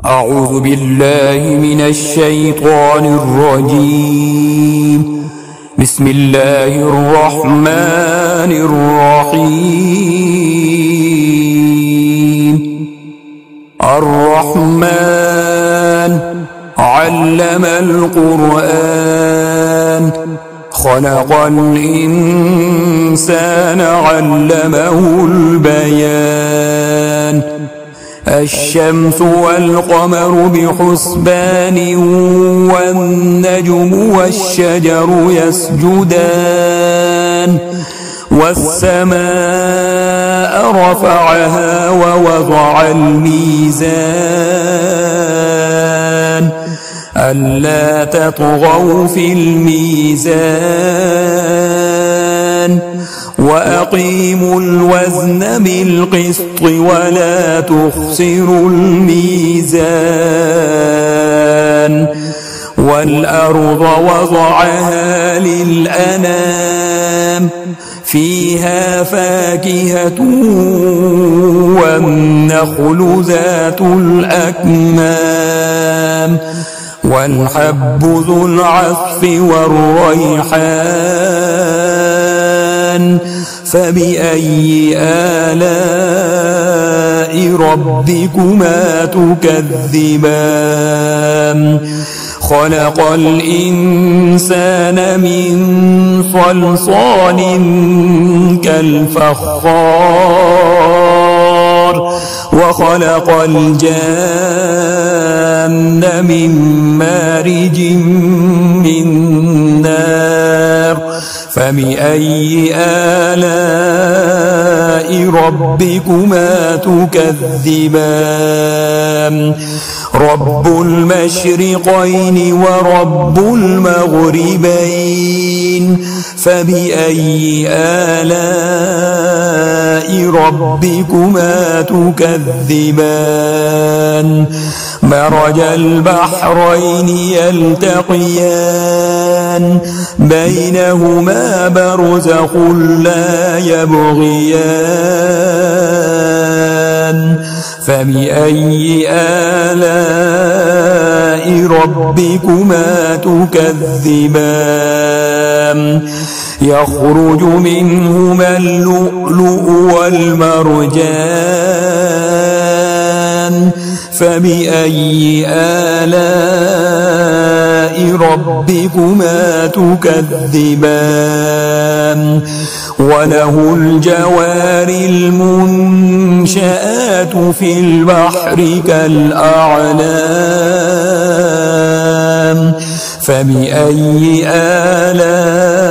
أعوذ بالله من الشيطان الرجيم. بسم الله الرحمن الرحيم. الرحمن علم القرآن، خلق الإنسان علمه البيان. الشمس والقمر بحسبان، والنجم والشجر يسجدان. والسماء رفعها ووضع الميزان، ألا تطغوا في الميزان، وأقيموا الوزن بالقسط ولا تخسروا الميزان. والأرض وضعها للأنام، فيها فاكهة والنخل ذات الأكمام، والحب ذو العصف والريحان. فبأي آلاء ربكما تكذبان؟ خلق الإنسان من صلصال كالفخار، وخلق الجان من مارج من نار. فبأي آلاء ربكما تكذبان؟ رب المشرقين ورب المغربين. فبأي آلاء ربكما تكذبان؟ مرج البحرين يلتقيان، بينهما برزخ لا يبغيان. فبأي آلاء ربكما تكذبان؟ يخرج منهما اللؤلؤ والمرجان. فبأي آلاء ربكما تكذبان؟ وله الجوار المنشآت في البحر كالأعلام. فبأي آلاء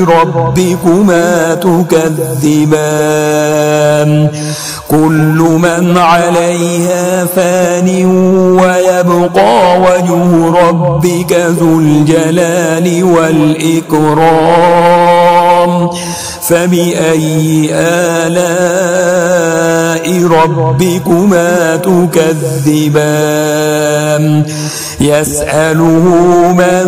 ربكما تكذبان؟ كل من عليها فان، ويبقى وجه ربك ذو الجلال والإكرام. فبأي آلاء ربكما تكذبان؟ يسأله من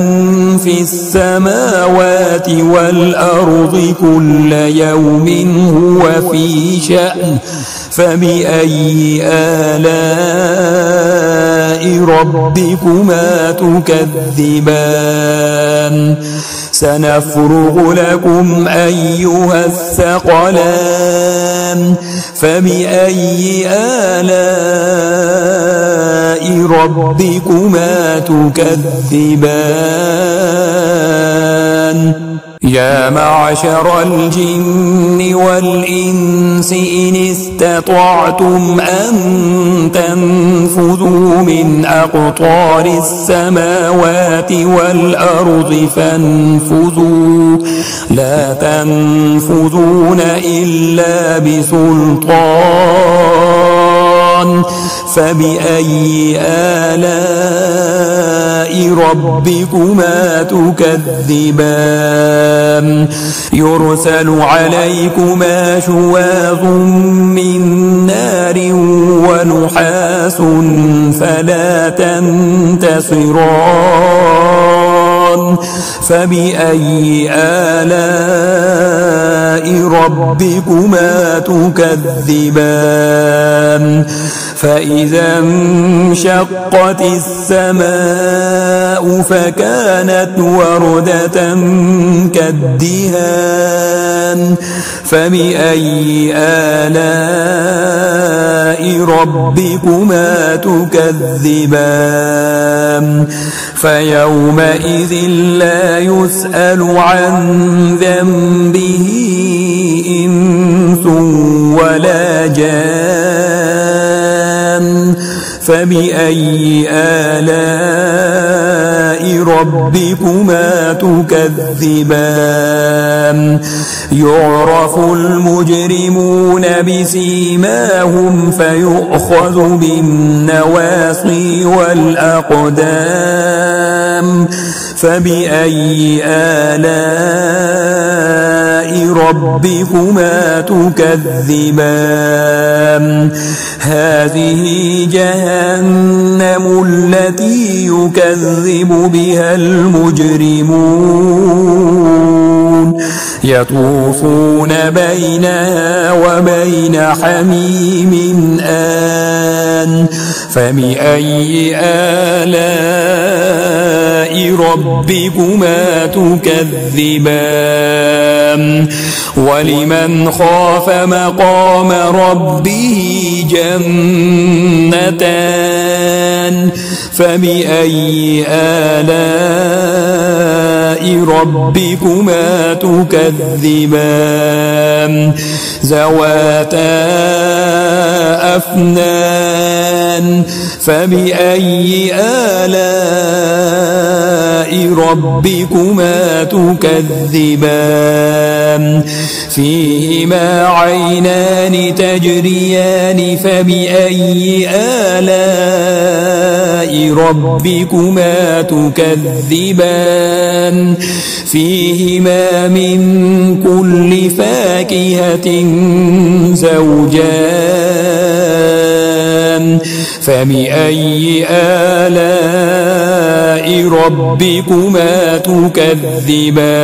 في السماوات والأرض كل يوم هو في شأن. فبأي آلاء ربكما تكذبان؟ سنفرغ لكم أيها الثقلان. فبأي آلاء ربكما تكذبان؟ يا معشر الجن والإنس إن استطعتم أن تنفذوا من أقطار السماوات والأرض فانفذوا، لا تنفذون إلا بسلطان. فبأي آلاء ربكما تكذبان؟ يرسل عليكما شواظ من نار ونحاس فلا تنتصران. فبأي آلاء ربكما تكذبان؟ فإذا انشقت السماء فكانت وردة كالدهان فبأي آلاء ربكما تكذبان فيومئذ لا يسأل عن ذنبه إنس ولا جان فبأي آلاء ربكما تكذبان يعرف المجرمون بسيماهم فيؤخذ بالنواصي والأقدام فبأي آلاء ربكما تكذبان هذه جهنم التي يكذب بها المجرمون يطوفون بينها وبين حميم آن فبأي آلاء ربكما تكذبان ولمن خاف مقام ربه جنتان فبأي آلاء ربكما تكذبان ذواتا أفنان فبأي آلاء ربكما تكذبان فيهما عينان تجريان فبأي آلاء ربكما تكذبان فيهما من كل فاكهة زوجان فبأي آلاء ربكما تكذبان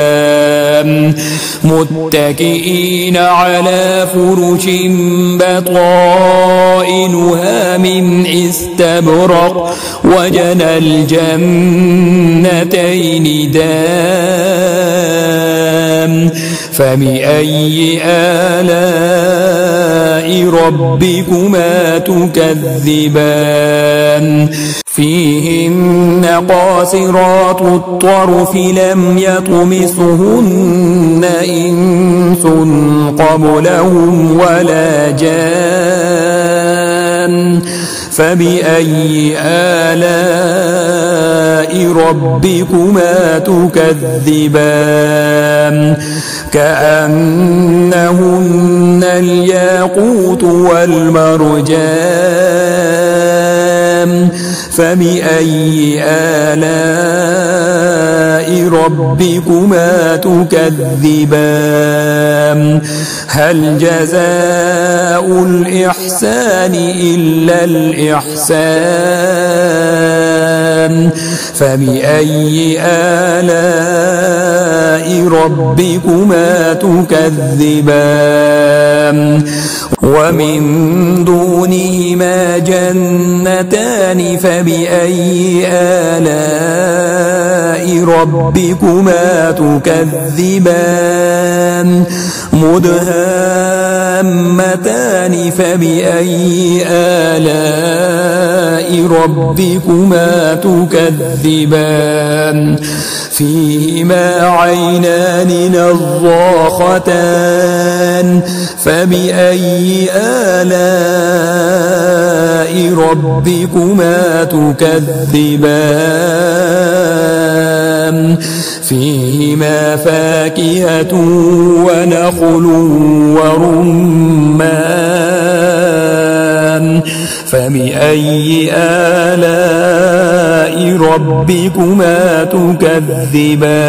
متكئين على فرش بطائنها من استبرق وجنى الجنتين دان فبأي آلاء ربكما تكذبان فيهن قاصرات الطرف لم يطمثهن إنس قبلهم ولا جان فبأي آلاء ربكما تكذبان كأنهن الياقوت والمرجان فبأي آلاء ربكما تكذبان هل جزاء الإحسان إلا الإحسان فبأي آلاء ربكما تكذبان ومن دونهما جنتان فبأي آلاء ربكما تكذبان مدهامتان فبأي آلاء ربكما تكذبان فيهما عينان نضاختان فبأي آلاء ربكما تكذبان فيهما فاكهة ونخل ورمان فبأي آلاء ربكما تكذبان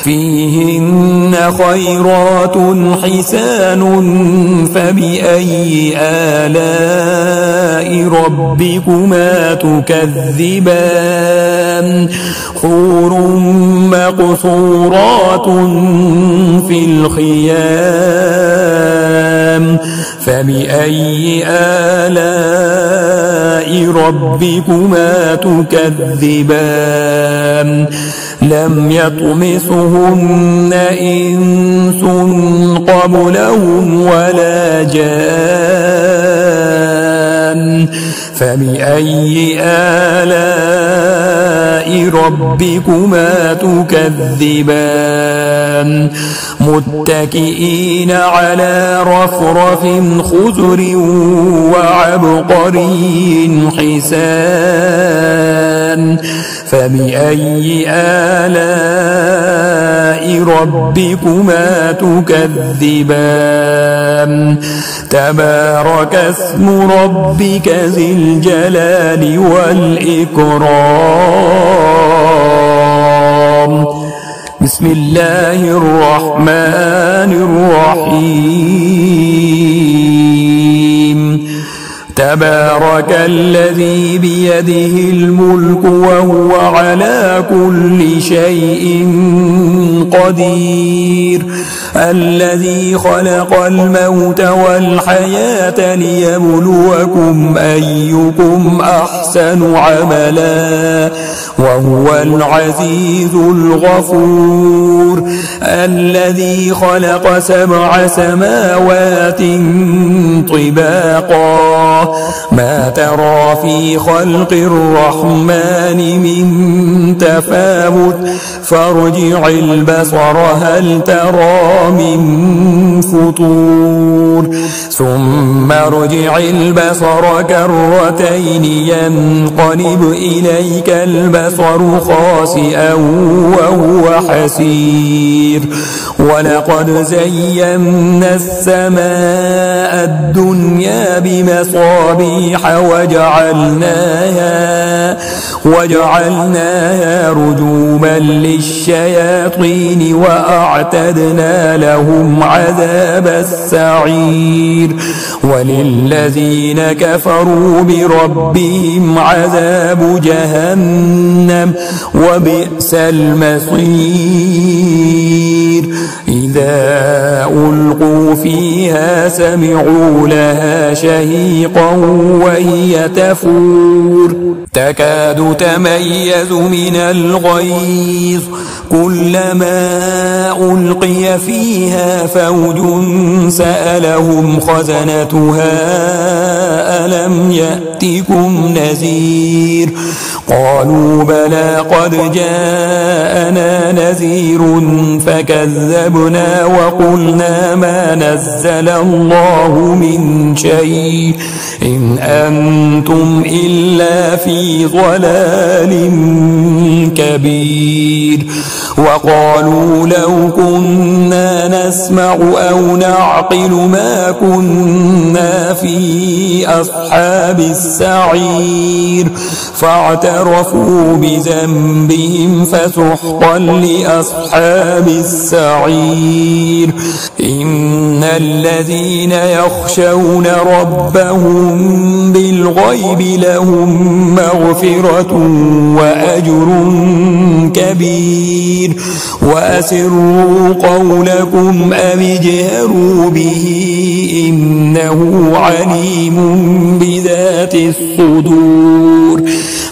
فيهن خيرات حسان فبأي آلاء ربكما تكذبان حور مقصورات في الخيام فبأي آلاء ربكما تكذبان لم يطمثهن إنس قبلهم ولا جان فبأي آلاء ربكما تكذبان متكئين على رفرف خضر وعبقري حسان فبأي آلاء ربكما تكذبان تبارك اسم ربك ذي الجلال والإكرام بسم الله الرحمن الرحيم تبارك الذي بيده الملك وهو على كل شيء قدير الذي خلق الموت والحياة ليبلوكم أيكم أحسن عملا وهو العزيز الغفور الذي خلق 7 سماوات طباقا ما ترى في خلق الرحمن من تفاوت فارجع البصر هل ترى من فطور ثم ارجع البصر كرتين ينقلب إليك البصر خاسئا وهو حسير ولقد زينا السماء الدنيا بمصابيح وجعلناها رجوما للشياطين وأعتدنا لهم عذاب السعير وللذين كفروا بربهم عذاب جهنم وبئس المصير إذا ألقوا فيها سمعوا لها شهيقا وهي تفور تكاد تميز من الغيظ كلما ألقي فيها فوج سألهم خزنتها ألم يأتكم نذير قالوا بلى قد جاءنا نذير فكذبنا وقلنا ما نزل الله من شيء إن أنتم إلا في ضلال كبير وقالوا لو كنا نسمع أو نعقل ما كنا في أصحاب السعير فاعترفوا بذنبهم فسحقا لأصحاب السعير إن الذين يخشون ربهم بالغيب لهم مغفرة وأجر كبير وأسروا قولكم أو اجهروا به إنه عليم بذات الصدور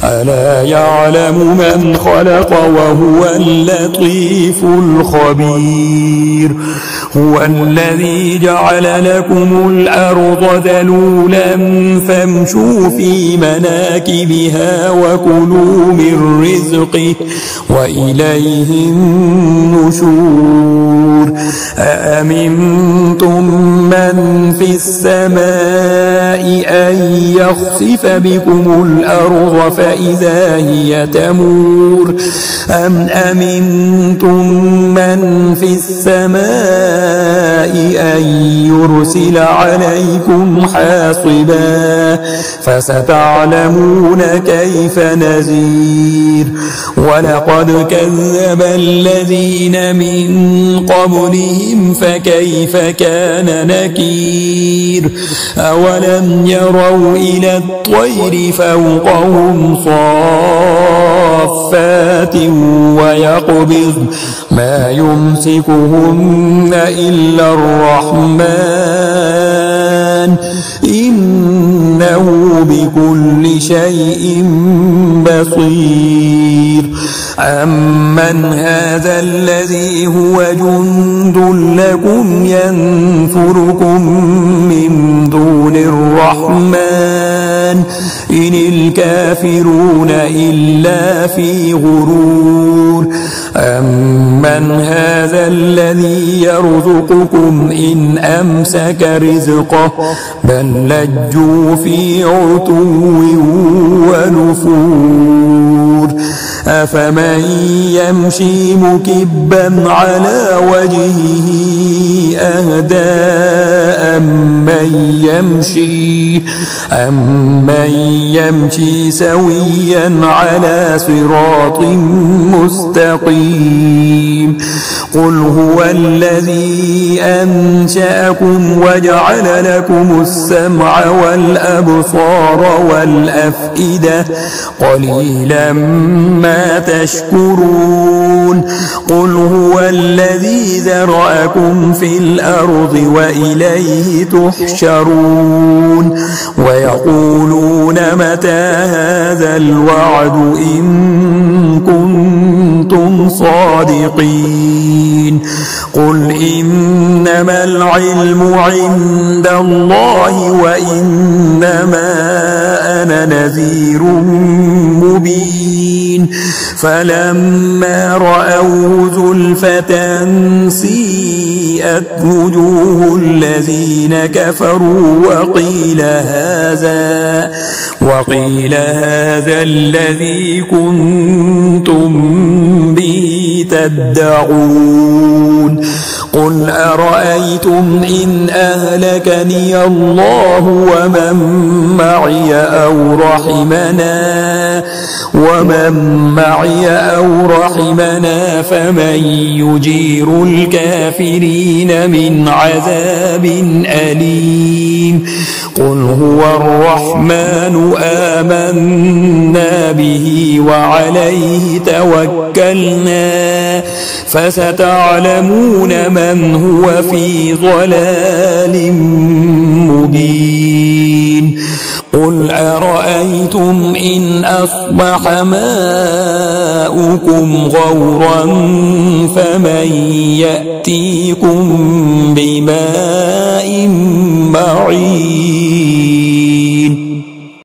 ألا يعلم من خلق وهو اللطيف الخبير هو الذي جعل لكم الأرض ذلولا فامشوا في مناكبها وكلوا من رزقه وإليه النشور أأمنتم من في السماء أن يخسف بكم الأرض فإذا هي تمور أم أمنتم من في السماء أن يرسل عليكم حاصبا فستعلمون كيف نذير ولقد كذب الذين من قبلهم فكيف كان نكير أولم يروا إلى الطير فوقهم صافات ويقبض ما يمسكهن إلا الرحمن إنه بكل شيء بصير أمن هذا الذي هو جند لكم ينصركم من دون الرحمن إن الكافرون إلا في غرور أمن هذا الذي يرزقكم إن أمسك رزقه بل لجوا في عتو ونفور أفمن يمشي مكبا على وجهه أهدى أمن يمشي سويا على صراط مستقيم قل هو الذي أنشأكم وجعل لكم السمع والأبصار والأفئدة قليلا ما تشكرون قل هو الذي ذرأكم في الأرض وإليه تحشرون ويقولون متى هذا الوعد إن كنتم صادقين قل إنما العلم عند الله وإنما أنا نذير مبين فلما رأوه زلفة سيئت وجوه الذين كفروا وقيل هذا الذي كنتم به تدعون قل أرأيتم إن أهلكني الله ومن معي أو رحمنا فمن يجير الكافرين من عذاب أليم قل هو الرحمن آمنا به وعليه توكلنا فستعلمون من هو في ضلال مبين قل أرأيتم إن أصبح ماؤكم غورا فمن يأتيكم بماء معين